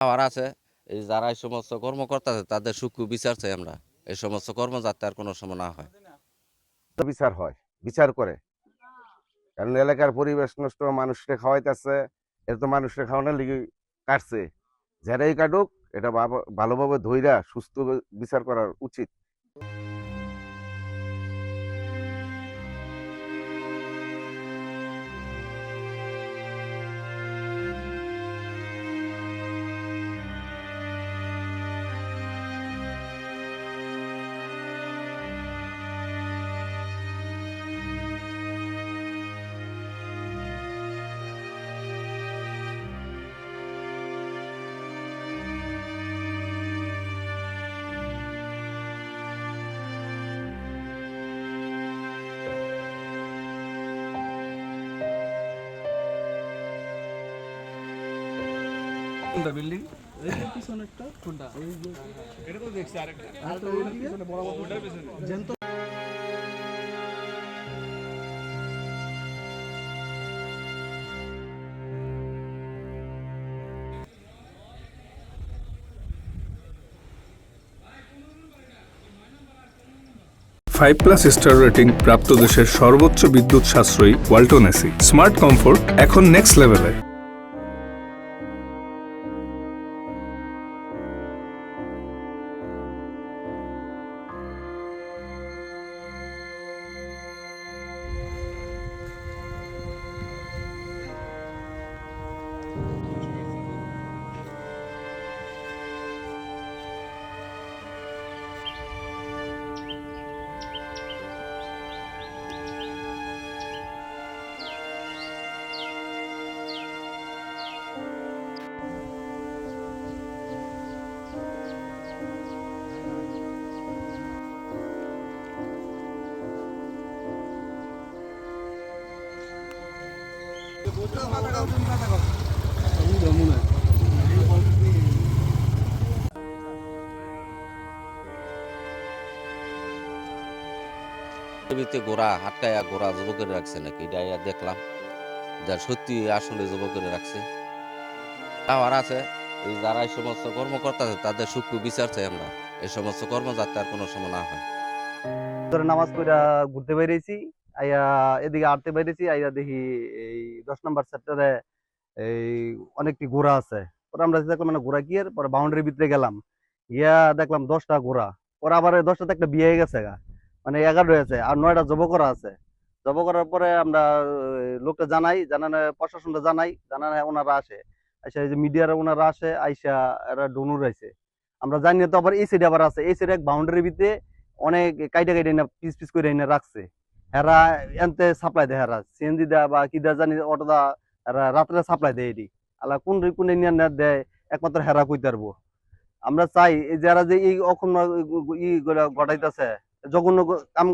আর আছে এই যারা এই সমস্ত কর্মকর্তা আছে তাদের সূক্ষ্ম বিচার চাই আমরা। এই সমস্ত কর্ম যাতে আর কোনো সময় না হয়। বিচার হয়, বিচার করে। কারণ এলাকার পরিবেশ নষ্ট, মানুষকে খাওয়াইতেছে, এটা তো মানুষকে খাওয়ানোর লিগে কাটছে। যারাই কাটুক, এটা ভালোভাবে ধইরা সুস্থ বিচার করা উচিত। কোনটা বিল্ডিং? এই যে পিছনে একটা কোনটা? এই যে এটা তো দেখছি আরেকটা। আর তো ওই পিছনে বড় বড় ওটার পিছনে। জ্যান্ত 5+ স্টার রেটিং প্রাপ্ত দেশের সর্বোচ্চ বিদ্যুৎ সাশ্রয়ী ওয়ালটন এসি স্মার্ট কমফোর্ট এখন নেক্সট লেভেলে। গোড়া আটকায়া গোড়া যুবকের রাখছে নাকি এটা দেখলাম, যা সত্যি আসলে যুবকের রাখছে। আর আছে এই যারা এই সমস্ত কর্মকর্তা আছে তাদের সূক্ষ্ম বিচার চাই আমরা। এই সমস্ত কর্ম যাতে আর কোনো সময় না হয়। ধরে নামাজ পড়া ঘুরতে বেরিয়েছি, আইয়া এদিকে আটতে বেরিয়েছি, আইয়া দেখি এই 10 নম্বর সেক্টরে এই অনেকটি ঘোড়া আছে। পরে আমরা দেখলাম মানে ঘোড়া কি, এর পরে বাউন্ডারির ভিতরে গেলাম, গিয়া দেখলাম 10টা ঘোড়া। পরে আবার 10টাতে একটা বিয়ে হয়ে গেছে গা, মানে 11 হয়েছে, আর 9টা জব করা আছে। জব করার পরে আমরা লোকটা জানানো প্রশাসনটা জানানো ওনারা আসে, আইসা এই যে মিডিয়ার ওনারা আসে, আইসা এরা ডনুর আইছে। আমরা জানি না তো, আবার এই সাইডে আবার আছে, এই সাইডে এক বাউন্ডারির ভিতরে অনেক কাইটা কাইটা না পিস পিস করে এনে রাখছে। হেরা এনতে সাপ্লাই দেয়, হেরা সিএনজি দেয় বা কি দেয় জানি, অটো দা হেরা রাত্রে সাপ্লাই দেয়। এটি আলা কোন ইন্ডিয়ান দেয় একমাত্র হেরা কইতে পারবো। আমরা চাই এই যারা যে এই অক্ষুণ্ণ ঘটাইতেছে, জঘন্য কাম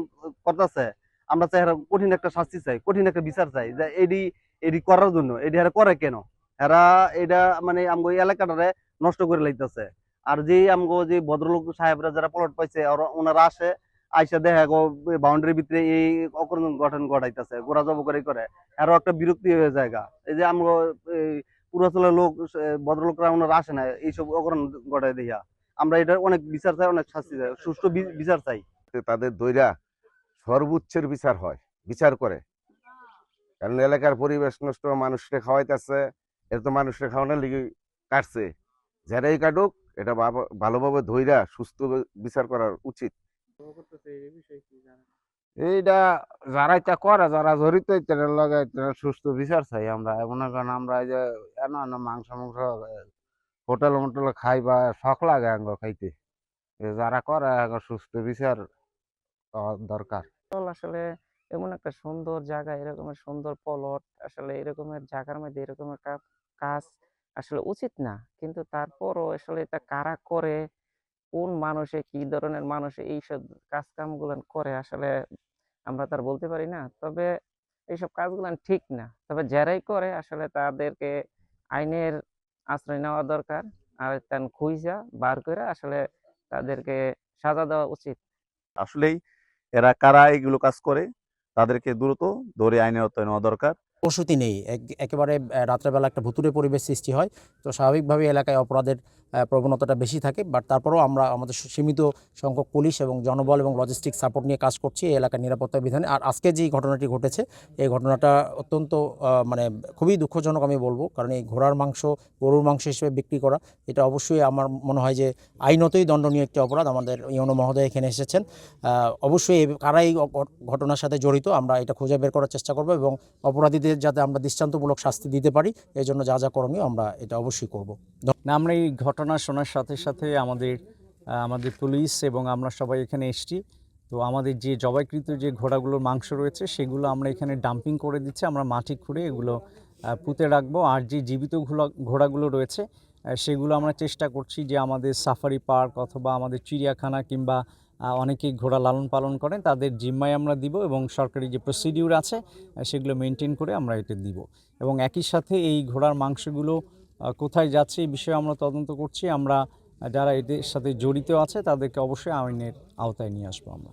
করতেছে, আমরা চাই হেরা কঠিন একটা শাস্তি চাই, কঠিন একটা বিচার চাই, যে এডি এডি করার জন্য। এডি হেরা করে কেন? হেরা এটা মানে আমগো এলাকাটারে নষ্ট করে লাইতেছে। আর যে আমগো যে ভদ্রলোক সাহেবরা যারা প্লট পাইছে, ওনারা আসে, আইসা দেখে গো বাউন্ডারির ভিতরে এই অকরণ গঠন ঘটাইতেছে, গোড়া জব করে আরো একটা বিরক্তি হয়ে জায়গা। এই যে আমগো পূর্বাঞ্চলের লোক, ভদ্রলোকরা ওনারা আসে না এইসব অকরণ ঘটাই দিয়া। আমরা এটা অনেক বিচার চাই, অনেক শাস্তি চাই, সুষ্ঠু বিচার চাই। তাদের দইরা সর্বোচ্চের বিচার হয়, বিচার করে। কারণ এলাকার পরিবেশ নষ্ট, মানুষকে খাওয়াইতেছে, এটা তো মানুষকে খাওয়ানোর লিগে কাটছে। যারাই কাটুক, এটা ভালোভাবে ধইরা সুস্থ বিচার করা উচিত। এইটা যারা এটা করে, যারা জড়িত এটার লগে সুস্থ বিচার চাই আমরা। মনে করেন আমরা এই যে মাংস হোটেল মোটেল খাই বা শখ লাগে আঙ্গ খাইতে, যারা করে সুস্থ বিচার দরকার। আসলে এমন একটা সুন্দর জায়গা, এরকমের সুন্দর প্লট, আসলে এরকমের জায়গার মধ্যে এরকমের কাজ আসলে উচিত না। কিন্তু তারপরও আসলে এটা কারা করে, কোন মানুষে, কি ধরনের মানুষে এইসব কাজ কাম গুলান করে, আসলে আমরা তার বলতে পারি না। তবে এইসব কাজগুলান ঠিক না। তবে যারাই করে আসলে তাদেরকে আইনের আশ্রয় নেওয়া দরকার। আর তেন খুঁজা বার করে আসলে তাদেরকে সাজা দেওয়া উচিত। আসলেই এরা কারা এগুলো কাজ করে, তাদেরকে দ্রুত ধরে আইনের আওতায় নেওয়া দরকার। বসতি নেই, একেবারে রাত্রেবেলা একটা ভুতুড়ে পরিবেশ সৃষ্টি হয়। তো স্বাভাবিকভাবে এলাকায় অপরাধের প্রবণতাটা বেশি থাকে, বাট তারপরেও আমরা আমাদের সীমিত সংখ্যক পুলিশ এবং জনবল এবং লজিস্টিক সাপোর্ট নিয়ে কাজ করছি এই এলাকার নিরাপত্তা বিধানে। আর আজকে যে ঘটনাটি ঘটেছে এই ঘটনাটা অত্যন্ত মানে খুবই দুঃখজনক আমি বলবো, কারণ এই ঘোড়ার মাংস গরুর মাংস হিসেবে বিক্রি করা এটা অবশ্যই আমার মনে হয় যে আইনতই দণ্ডনীয় একটি অপরাধ। আমাদের ইউনো মহোদয় এখানে এসেছেন, অবশ্যই কারাই ঘটনার সাথে জড়িত আমরা এটা খুঁজে বের করার চেষ্টা করব এবং অপরাধীদের যাতে আমরা দৃষ্টান্তমূলক শাস্তি দিতে পারি এই জন্য যা যা করণীয় আমরা এটা অবশ্যই করব। না, আমরা এই ঘটনা শোনার সাথে সাথে আমাদের পুলিশ এবং আমরা সবাই এখানে এসেছি। তো আমাদের যে জবাইকৃত যে ঘোড়াগুলোর মাংস রয়েছে সেগুলো আমরা এখানে ডাম্পিং করে দিচ্ছি, আমরা মাটি খুঁড়ে এগুলো পুঁতে রাখবো। আর যে জীবিত ঘোড়াগুলো রয়েছে সেগুলো আমরা চেষ্টা করছি যে আমাদের সাফারি পার্ক অথবা আমাদের চিড়িয়াখানা কিংবা অনেকেই ঘোড়া লালন পালন করেন তাদের জিম্মায় আমরা দিব এবং সরকারি যে প্রসিডিউর আছে সেগুলো মেনটেন করে আমরা এটা দিব। এবং একই সাথে এই ঘোড়ার মাংসগুলো কোথায় যাচ্ছে এই বিষয়ে আমরা তদন্ত করছি। আমরা যারা এদের সাথে জড়িত আছে তাদেরকে অবশ্যই আইনের আওতায় নিয়ে আসবো আমরা।